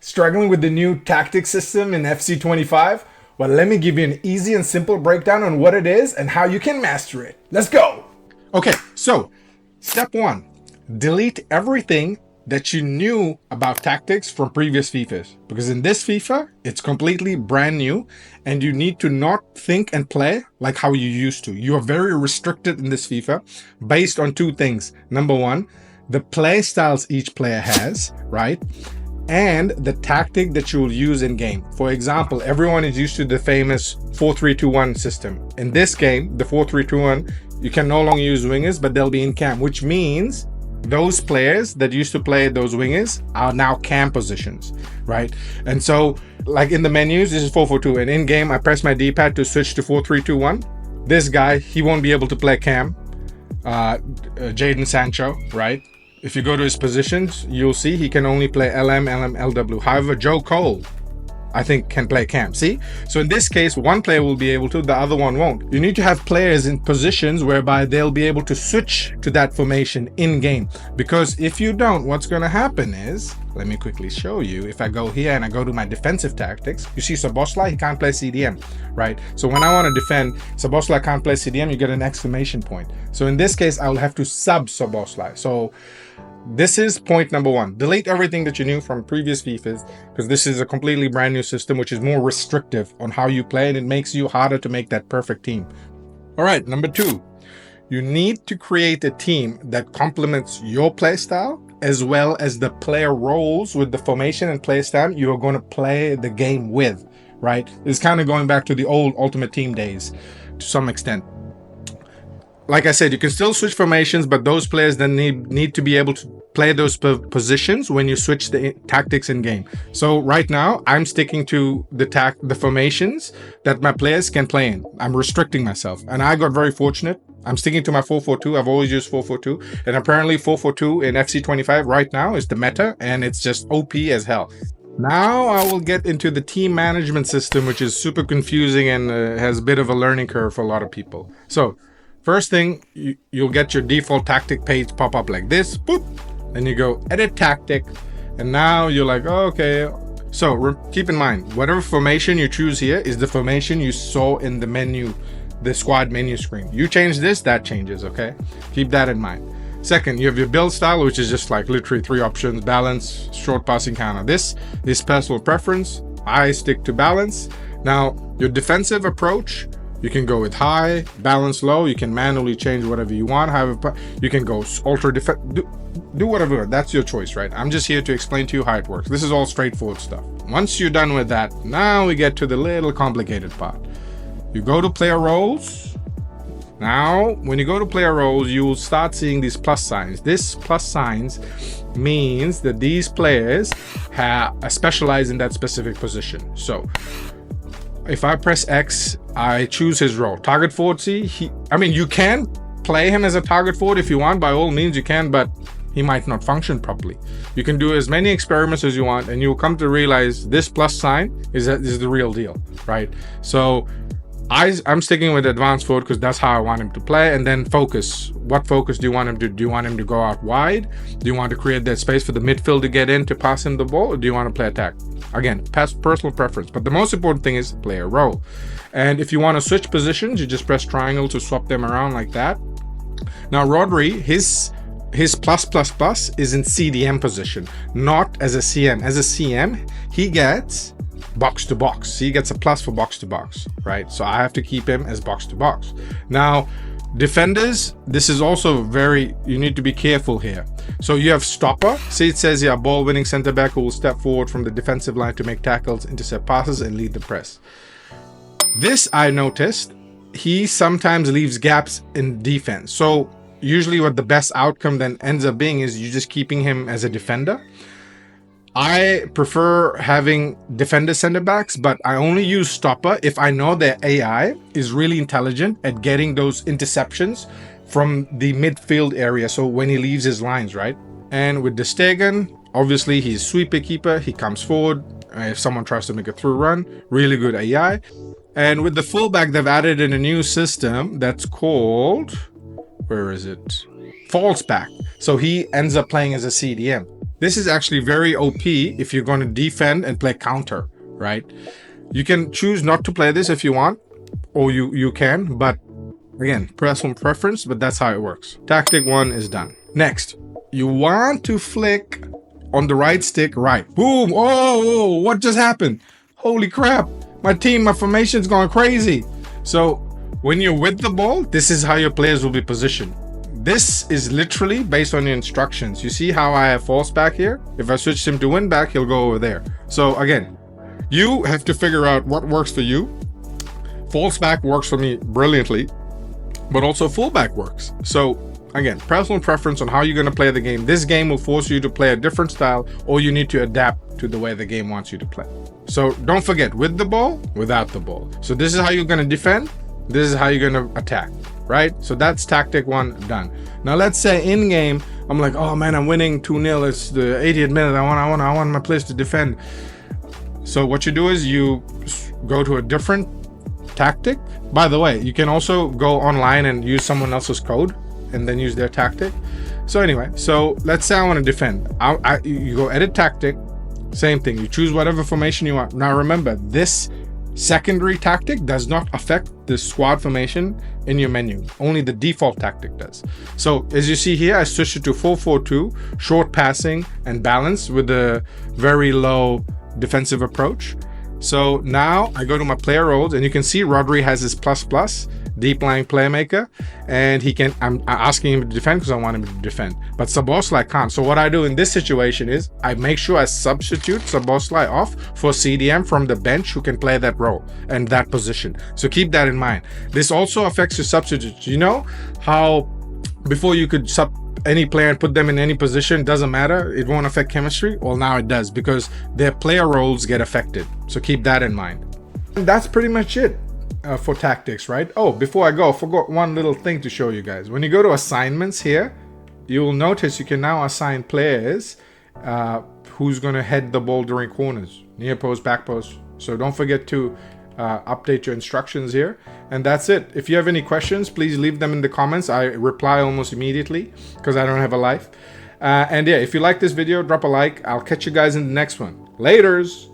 Struggling with the new tactic system in FC25? Well, let me give you an easy and simple breakdown on what it is and how you can master it. Let's go! Okay, so step one, delete everything that you knew about tactics from previous FIFAs. Because in this FIFA, it's completely brand new and you need to not think and play like how you used to. You are very restricted in this FIFA based on two things. Number one, the play styles each player has, right? And the tactic that you will use in game. For example, everyone is used to the famous 4-3-2-1 system. In this game, the 4-3-2-1, you can no longer use wingers, but they'll be in cam, which means those players that used to play those wingers are now cam positions, right? And so, like in the menus, this is 4-4-2, and in game, I press my D-pad to switch to 4-3-2-1. This guy, he won't be able to play cam, Jadon Sancho, right? If you go to his positions, you'll see he can only play LM, LW. However, Joe Cole, I think, can play cam. See? So in this case, one player will be able to, the other one won't. You need to have players in positions whereby they'll be able to switch to that formation in game. Because if you don't, what's going to happen is, let me quickly show you. If I go here and I go to my defensive tactics, you see Szoboszlai, he can't play CDM, right? So when I want to defend, Szoboszlai can't play CDM, you get an exclamation point. So in this case, I will have to sub Szoboszlai. So this is point number one. Delete everything that you knew from previous FIFAs, because this is a completely brand new system, which is more restrictive on how you play, and it makes you harder to make that perfect team. All right, number two, you need to create a team that complements your play style, as well as the player roles with the formation and play style you are going to play the game with, right? It's kind of going back to the old Ultimate Team days to some extent. Like I said, you can still switch formations, but those players then need to be able to play those positions when you switch the tactics in game. So right now, I'm sticking to the formations that my players can play in. I'm restricting myself, and I got very fortunate. I'm sticking to my 4-4-2. I've always used 4-4-2, and apparently 4-4-2 in FC25 right now is the meta, and it's just OP as hell. Now I will get into the team management system, which is super confusing and has a bit of a learning curve for a lot of people. So first thing, you'll get your default tactic page pop up like this, boop, then you go edit tactic, and now you're like, oh, okay. So keep in mind, whatever formation you choose here is the formation you saw in the menu, the squad menu screen. You change this, that changes, okay? Keep that in mind. Second, you have your build style, which is just like literally three options: balance, short passing counter. This is personal preference. I stick to balance. Now, your defensive approach, you can go with high, balance low. You can manually change whatever you want. However, you can go ultra defense, do whatever. That's your choice, right? I'm just here to explain to you how it works. This is all straightforward stuff. Once you're done with that, now we get to the little complicated part. You go to player roles. Now, when you go to player roles, you will start seeing these plus signs. This plus signs means that these players specialize in that specific position. So if I press X, I choose his role. Target forward, see? I mean, you can play him as a target forward if you want. By all means, you can, but he might not function properly. You can do as many experiments as you want, and you'll come to realize this plus sign is the real deal, right? So I'm sticking with advanced forward because that's how I want him to play. And then focus. What focus do you want him to do? Do you want him to go out wide? Do you want to create that space for the midfield to get in to pass him the ball? Or do you want to play attack? Again, personal preference. But the most important thing is play a role. And if you want to switch positions, you just press triangle to swap them around like that. Now, Rodri, his plus is in CDM position, not as a CM. As a CM, he gets box to box. He gets a plus for box to box, right? So I have to keep him as box to box. Now, defenders, this is also you need to be careful here. So you have stopper. See, it says here, ball winning center back who will step forward from the defensive line to make tackles, intercept passes, and lead the press. This I noticed, he sometimes leaves gaps in defense. So usually what the best outcome then ends up being is you just keeping him as a defender. I prefer having defender center backs, but I only use stopper if I know their AI is really intelligent at getting those interceptions from the midfield area. So when he leaves his lines, right? And with De Stegen, obviously he's sweeper keeper. He comes forward. If someone tries to make a through run, really good AI. And with the fullback, they've added in a new system that's called, where is it? False back. So he ends up playing as a CDM. This is actually very OP if you're going to defend and play counter, right? You can choose not to play this if you want, or you can, but again, personal preference, but that's how it works. Tactic 1 is done. Next, you want to flick on the right stick, right. Boom. Oh, what just happened? Holy crap. My formation's going crazy. So when you're with the ball, this is how your players will be positioned. This is literally based on your instructions. You see how I have false back here? If I switch him to win back, he'll go over there. So again, you have to figure out what works for you. False back works for me brilliantly, but also fullback works. So again, personal preference on how you're going to play the game. This game will force you to play a different style, or you need to adapt to the way the game wants you to play. So don't forget, with the ball, without the ball. So this is how you're going to defend. This is how you're going to attack, right? So that's tactic 1 done. Now let's say in game, I'm like, oh man, I'm winning 2-0. It's the 80th minute. I want my players to defend. So what you do is you go to a different tactic. By the way, you can also go online and use someone else's code and then use their tactic. So anyway, so let's say I want to defend. You go edit tactic, same thing. You choose whatever formation you want. Now remember, this secondary tactic does not affect the squad formation in your menu. Only the default tactic does. So as you see here, I switched it to 4-4-2, short passing and balance with a very low defensive approach. So now I go to my player roles, and you can see Rodri has his ++, deep lying playmaker, and I'm asking him to defend because I want him to defend. But Szoboszlai can't. So what I do in this situation is I make sure I substitute Szoboszlai off for CDM from the bench who can play that role and that position. So keep that in mind. This also affects your substitutes. You know how before you could sub any player and put them in any position, doesn't matter, it won't affect chemistry? Well, now it does, because their player roles get affected. So keep that in mind. And that's pretty much it for tactics, right? Oh, before I go, I forgot one little thing to show you guys. When you go to assignments here, you will notice you can now assign players who's going to head the ball during corners, near post, back post. So don't forget to update your instructions here. And that's it. If you have any questions, please leave them in the comments. I reply almost immediately because I don't have a life. And yeah, if you like this video, drop a like. I'll catch you guys in the next one. Laters.